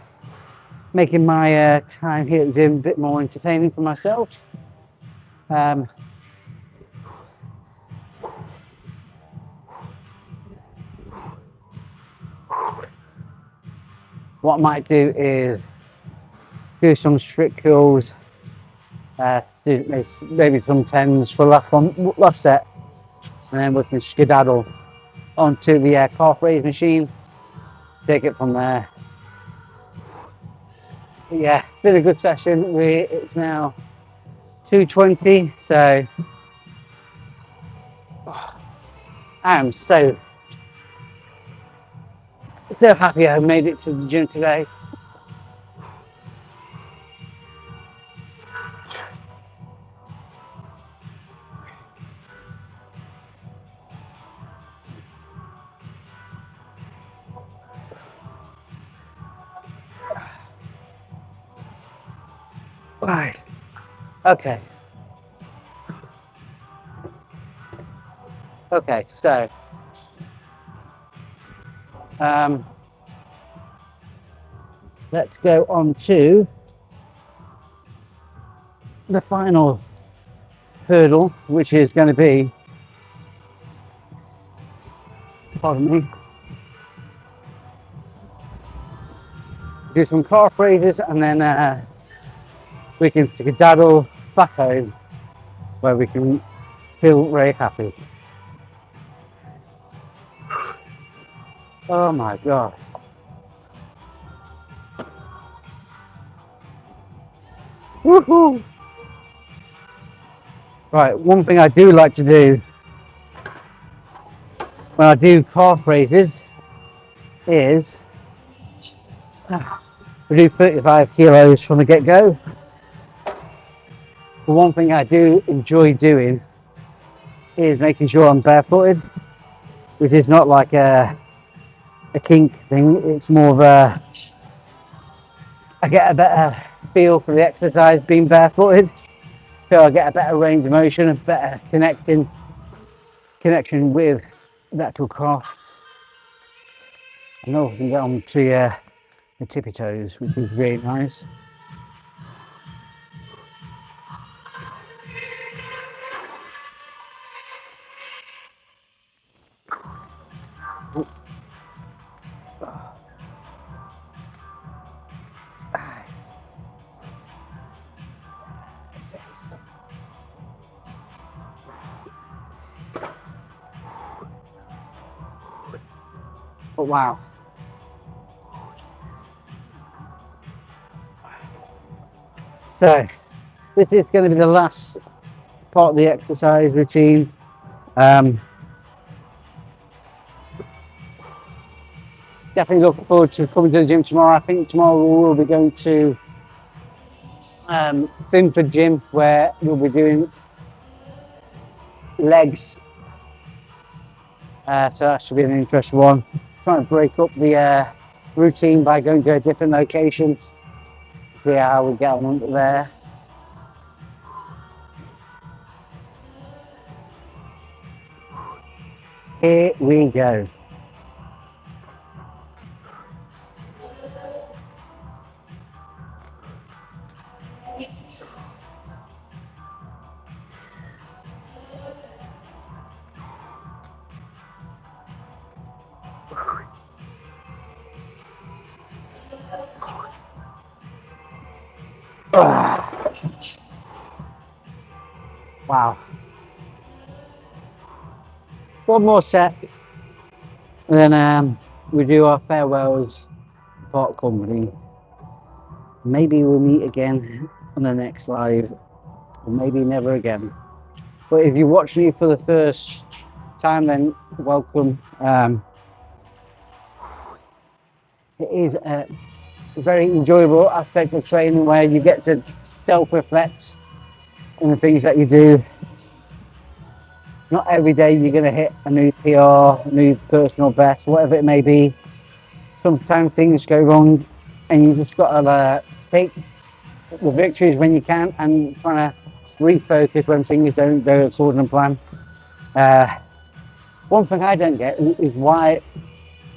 making my time here at the gym a bit more entertaining for myself. What I might do is do some strict curls, do maybe some 10s for last set, and then we can skedaddle onto the calf raise machine, take it from there. But yeah, it's been a good session. It's now 2:20, so I am so happy I made it to the gym today. Right. Okay. Okay, so let's go on to the final hurdle, which is going to be, pardon me, do some calf raises, and then we can skedaddle back home where we can feel very happy. Oh my god. Woohoo! Right, one thing I do like to do when I do calf raises is we do 35 kilos from the get-go. But one thing I do enjoy doing is making sure I'm barefooted, which is not like a kink thing. It's more of a, I get a better feel for the exercise being barefooted, so I get a better range of motion, a better connection with the actual calf. I know I can get on to the tippy toes, which is really nice. But wow. So this is going to be the last part of the exercise routine. Definitely looking forward to coming to the gym tomorrow. I think tomorrow we will be going to Finford Gym, where we'll be doing legs. So that should be an interesting one. Trying to break up the routine by going to a different location. See how we get on there. Here we go. Wow. One more set, and then we do our farewells part company. Maybe we'll meet again on the next live, or maybe never again. But if you watch me for the first time, then welcome. It is a very enjoyable aspect of training where you get to self-reflect on the things that you do. Not every day you're going to hit a new PR, new personal best, whatever it may be. Sometimes things go wrong and you just got to take the victories when you can and trying to refocus when things don't go according to plan. One thing I don't get is why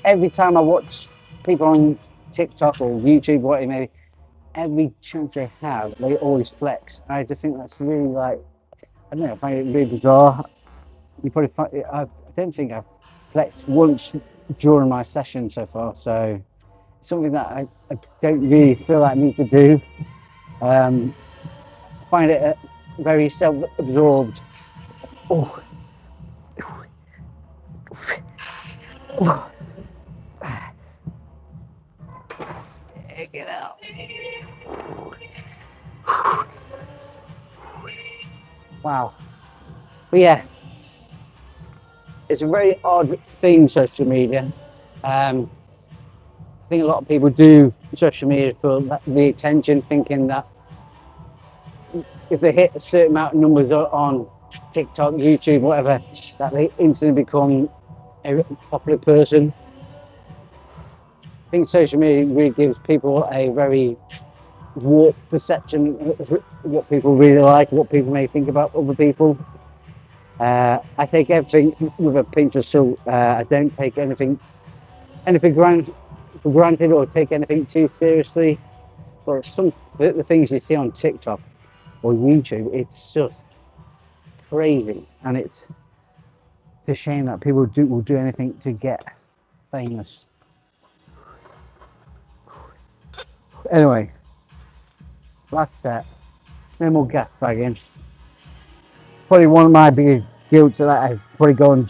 every time I watch people on TikTok or YouTube, what it may be, every chance they have, they always flex. I just think that's really like, I don't know, I find it really bizarre. You probably find, I don't think I've flexed once during my session so far, so it's something that I don't really feel like I need to do. I find it very self-absorbed. Oh, oh, get out. Wow. But yeah, it's a very odd thing, social media. I think a lot of people do social media for the attention, thinking that if they hit a certain amount of numbers on TikTok, YouTube, whatever, that they instantly become a popular person. I think social media really gives people a very warped perception of what people really like, what people may think about other people. I take everything with a pinch of salt. I don't take anything for granted or take anything too seriously. But some the things you see on TikTok or YouTube, it's just crazy, and it's a shame that people will do anything to get famous. Anyway, last set. No more gas bagging. Probably one of my biggest guilts that I probably go on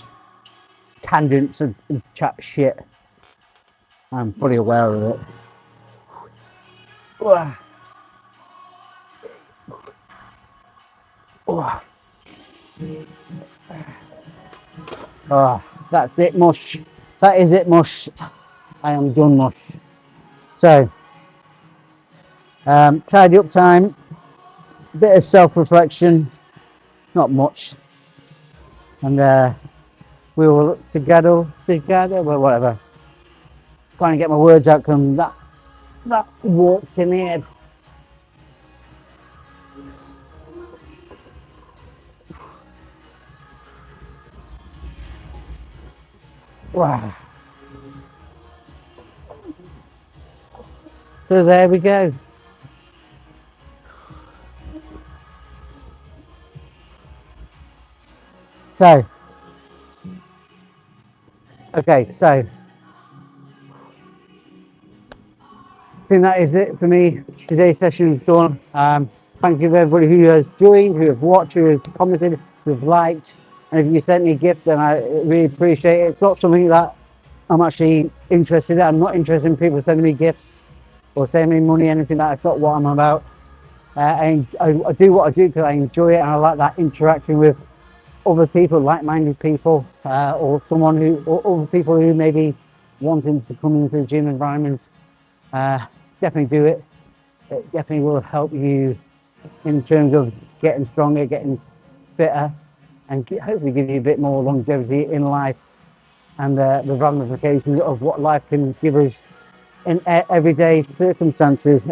tangents and chat shit. I'm fully aware of it. Oh, that's it, mush. That is it, mush. I am done, mush. So, tidy up time, bit of self-reflection, not much, and we will together, well, whatever. Trying to get my words out, come that walked in the head. Wow. So there we go. So, okay, so I think that is it for me. Today's session is done. Thank you to everybody who has joined, who have watched, who has commented, who have liked. And if you sent me a gift, then I really appreciate it. It's not something that I'm actually interested in. I'm not interested in people sending me gifts or sending me money, anything like that. That's not what I'm about. And I do what I do because I enjoy it, and I like that interaction with other people, like-minded people, or someone who, or other people who may be wanting to come into the gym environment. Definitely do it. It definitely will help you in terms of getting stronger, getting fitter, and hopefully give you a bit more longevity in life and the ramifications of what life can give us in everyday circumstances.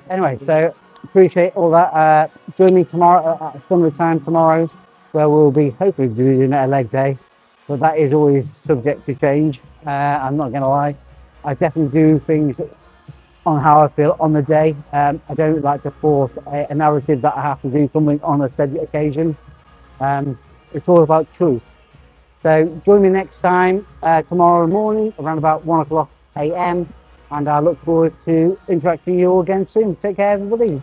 Anyway, so appreciate all that. Join me tomorrow at similar time tomorrow, where we'll be hopefully doing a leg day, but that is always subject to change. I'm not going to lie. I definitely do things on how I feel on the day. I don't like to force a narrative that I have to do something on a said occasion. It's all about truth. So join me next time tomorrow morning around about 1 o'clock a.m. and I look forward to interacting with you all again soon. Take care, everybody.